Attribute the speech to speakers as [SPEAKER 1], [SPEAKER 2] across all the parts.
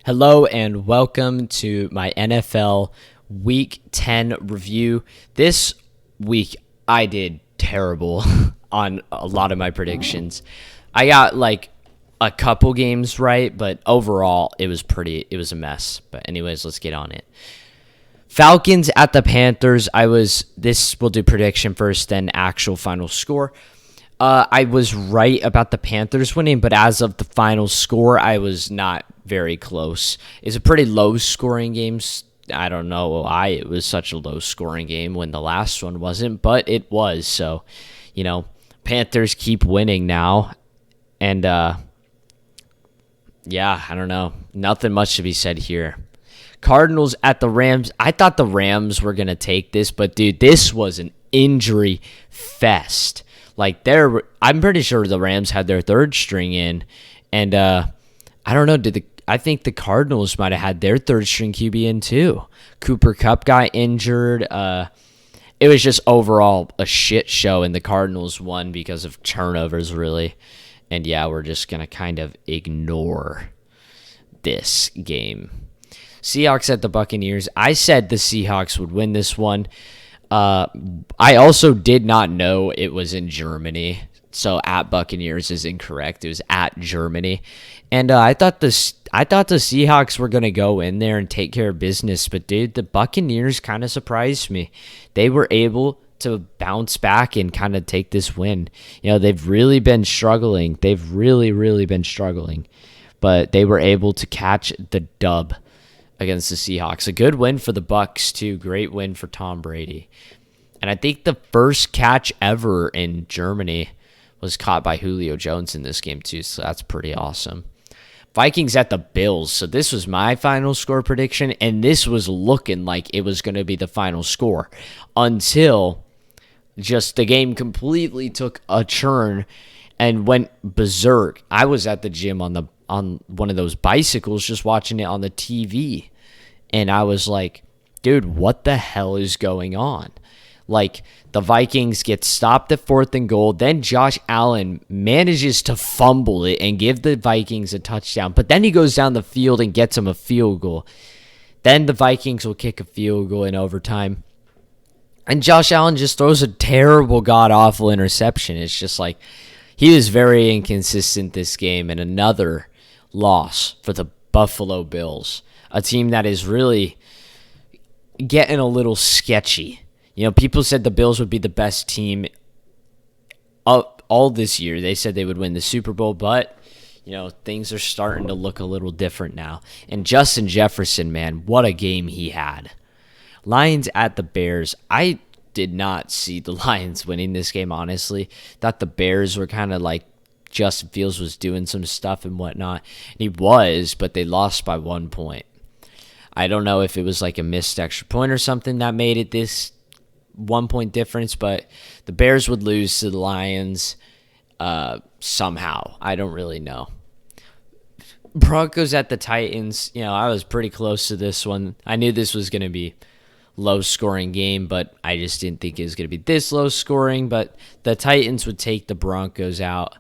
[SPEAKER 1] Hello and welcome to my NFL Week 10 review. This week I did terrible on a lot of my predictions. I got like a couple games right, but overall it was a mess. But anyways, let's get on it. Falcons at the Panthers. We'll do prediction first, then actual final score. I was right about the Panthers winning, but as of the final score, I was not very close. It's a pretty low-scoring game. I don't know why it was such a low-scoring game when the last one wasn't, but it was. So, Panthers keep winning now. And, I don't know. Nothing much to be said here. Cardinals at the Rams. I thought the Rams were going to take this, but, dude, this was an injury fest. I'm pretty sure the Rams had their third string in, and I don't know. I think the Cardinals might have had their third string QB in too. Cooper Kupp got injured. It was just overall a shit show, and the Cardinals won because of turnovers, really. And yeah, we're just gonna kind of ignore this game. Seahawks at the Buccaneers. I said the Seahawks would win this one. I also did not know it was in Germany, so at Buccaneers is incorrect. It was at Germany, and I thought the Seahawks were gonna go in there and take care of business, but dude, the Buccaneers kind of surprised me. They were able to bounce back and kind of take this win. They've really been struggling. They've really been struggling, but they were able to catch the dub against the Seahawks. A good win for the Bucs too. Great win for Tom Brady. And I think the first catch ever in Germany was caught by Julio Jones in this game too, so that's pretty awesome. Vikings at the Bills. So this was my final score prediction, and this was looking like it was going to be the final score until just the game completely took a turn and went berserk. I was at the gym on one of those bicycles just watching it on the TV. And I was like, dude, what the hell is going on? Like, the Vikings get stopped at 4th and goal. Then Josh Allen manages to fumble it and give the Vikings a touchdown. But then he goes down the field and gets him a field goal. Then the Vikings will kick a field goal in overtime. And Josh Allen just throws a terrible, god-awful interception. It's just like, he was very inconsistent this game. And another loss for the Buffalo Bills. A team that is really getting a little sketchy. People said the Bills would be the best team all this year. They said they would win the Super Bowl, but, things are starting to look a little different now. And Justin Jefferson, man, what a game he had. Lions at the Bears. I did not see the Lions winning this game, honestly. Thought the Bears were kind of like Justin Fields was doing some stuff and whatnot. And he was, but they lost by 1 point. I don't know if it was like a missed extra point or something that made it this 1 point difference, but the Bears would lose to the Lions somehow. I don't really know. Broncos at the Titans. I was pretty close to this one. I knew this was going to be low-scoring game, but I just didn't think it was going to be this low-scoring. But the Titans would take the Broncos out.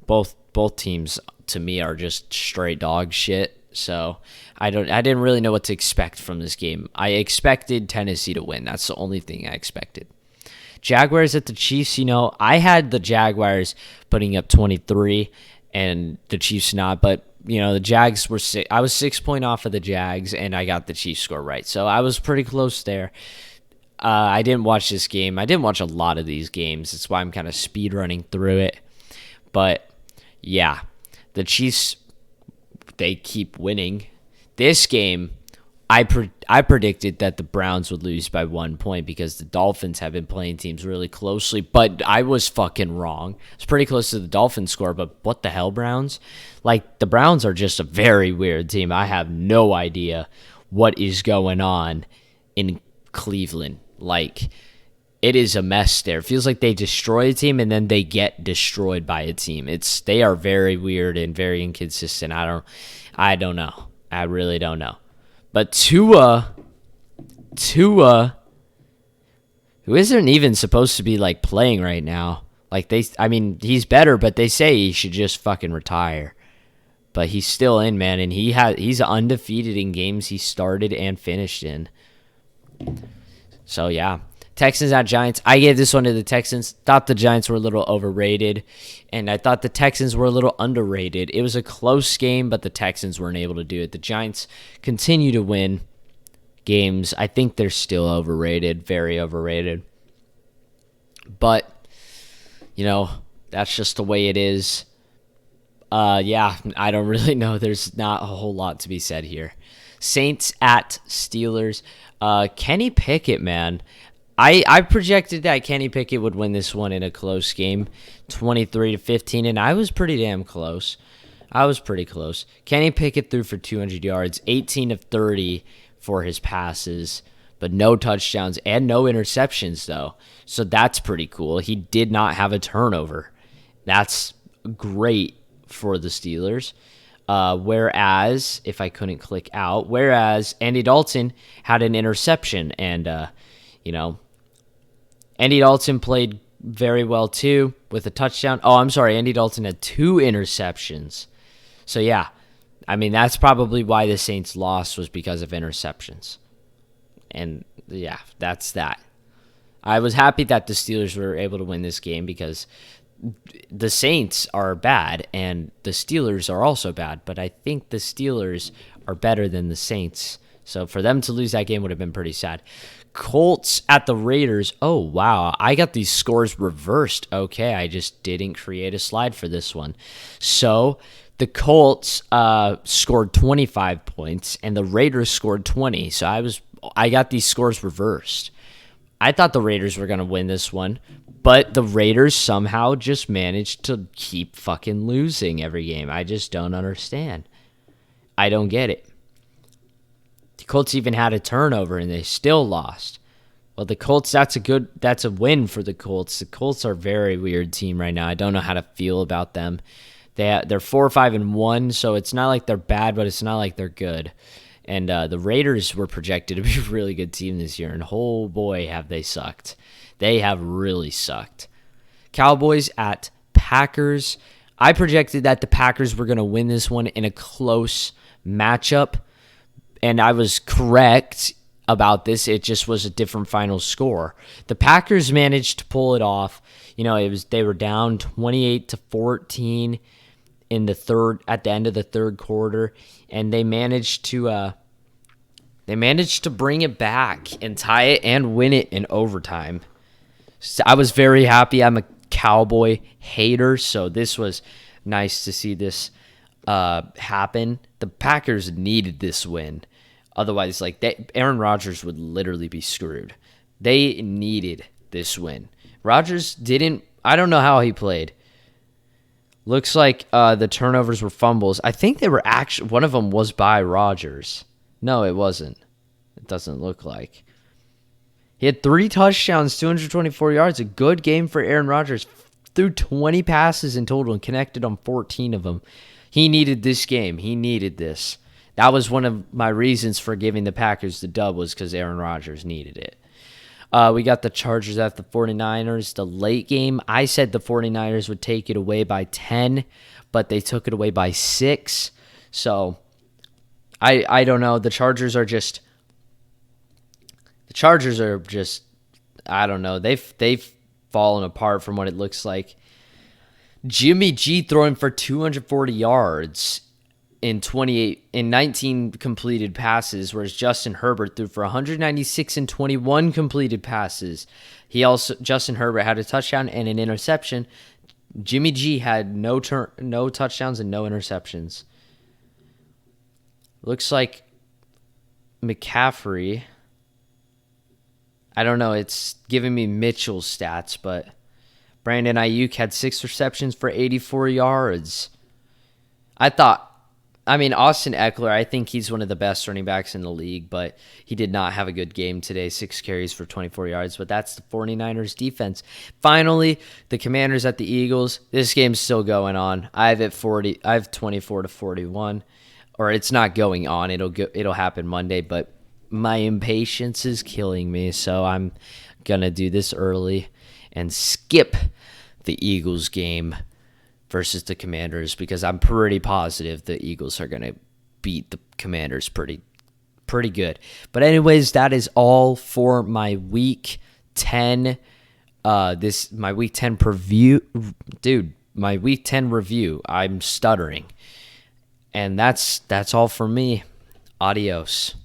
[SPEAKER 1] Both teams to me are just straight dog shit. So I didn't really know what to expect from this game. I expected Tennessee to win. That's the only thing I expected. Jaguars at the Chiefs. I had the Jaguars putting up 23 and the Chiefs not, but the Jags were I was 6 point off of the Jags, and I got the Chiefs score right. So I was pretty close there. I didn't watch this game. I didn't watch a lot of these games. That's why I'm kind of speed running through it. But yeah, the Chiefs, they keep winning. This game, I predicted that the Browns would lose by 1 point because the Dolphins have been playing teams really closely, but I was fucking wrong. It's pretty close to the Dolphins score, but what the hell, Browns? Like, the Browns are just a very weird team. I have no idea what is going on in Cleveland. Like, it is a mess there. It feels like they destroy a team and then they get destroyed by a team. They are very weird and very inconsistent. I don't know. I really don't know. But Tua, who isn't even supposed to be like playing right now. He's better, but they say he should just fucking retire. but he's still in, man, and he's undefeated in games he started and finished in. So yeah, Texans at Giants. I gave this one to the Texans. Thought the Giants were a little overrated, and I thought the Texans were a little underrated. It was a close game, but the Texans weren't able to do it. The Giants continue to win games. I think they're still overrated, very overrated. But, that's just the way it is. Yeah, I don't really know. There's not a whole lot to be said here. Saints at Steelers. Kenny Pickett, man. I projected that Kenny Pickett would win this one in a close game, 23-15, and I was pretty damn close. I was pretty close. Kenny Pickett threw for 200 yards, 18 of 30 for his passes, but no touchdowns and no interceptions, though. So that's pretty cool. He did not have a turnover. That's great for the Steelers. Whereas, if I couldn't click out, Andy Dalton had an interception, and, Andy Dalton played very well, too, with a touchdown. Oh, I'm sorry, Andy Dalton had 2 interceptions. So, yeah, I mean, that's probably why the Saints lost, was because of interceptions. And, yeah, that's that. I was happy that the Steelers were able to win this game because the Saints are bad and the Steelers are also bad, but I think the Steelers are better than the Saints. So for them to lose that game would have been pretty sad. Colts at the Raiders. Oh, wow. I got these scores reversed. Okay, I just didn't create a slide for this one. So the Colts scored 25 points and the Raiders scored 20. So I got these scores reversed. I thought the Raiders were going to win this one, but the Raiders somehow just managed to keep fucking losing every game. I just don't understand. I don't get it. The Colts even had a turnover and they still lost. Well, the Colts, that's a win for the Colts. The Colts are a very weird team right now. I don't know how to feel about them. They're 4-5-1, so it's not like they're bad, but it's not like they're good. And the Raiders were projected to be a really good team this year, and oh boy, have they sucked. They have really sucked. Cowboys at Packers. I projected that the Packers were going to win this one in a close matchup, and I was correct about this. It just was a different final score. The Packers managed to pull it off. They were down 28-14 in at the end of the third quarter, and they managed to bring it back and tie it and win it in overtime. So I was very happy. I'm a Cowboy hater, so this was nice to see this happen. The Packers needed this win. Otherwise, Aaron Rodgers would literally be screwed. They needed this win. Rodgers didn't. I don't know how he played. Looks like the turnovers were fumbles. I think they were actually, one of them was by Rodgers. No, it wasn't. It doesn't look like. He had 3 touchdowns, 224 yards. A good game for Aaron Rodgers. Threw 20 passes in total and connected on 14 of them. He needed this game. He needed this. That was one of my reasons for giving the Packers the dub, was because Aaron Rodgers needed it. We got the Chargers at the 49ers. The late game, I said the 49ers would take it away by 10, but they took it away by 6. So I don't know. The Chargers are just I don't know. They've fallen apart from what it looks like. Jimmy G throwing for 240 yards in 19 completed passes, whereas Justin Herbert threw for 196 and 21 completed passes. Justin Herbert had a touchdown and an interception. Jimmy G had no touchdowns and no interceptions. Looks like McCaffrey, I don't know, it's giving me Mitchell's stats, but Brandon Ayuk had 6 receptions for 84 yards. Austin Eckler, I think he's one of the best running backs in the league, but he did not have a good game today. 6 carries for 24 yards, but that's the 49ers defense. Finally, the Commanders at the Eagles. This game's still going on. I have 24-41, or it's not going on. It'll happen Monday, but my impatience is killing me, so I'm going to do this early and skip the Eagles game versus the Commanders because I'm pretty positive the Eagles are going to beat the Commanders pretty good. But anyways, that is all for my week 10 my week 10 preview. Dude, my week 10 review. I'm stuttering. And that's all for me. Adios.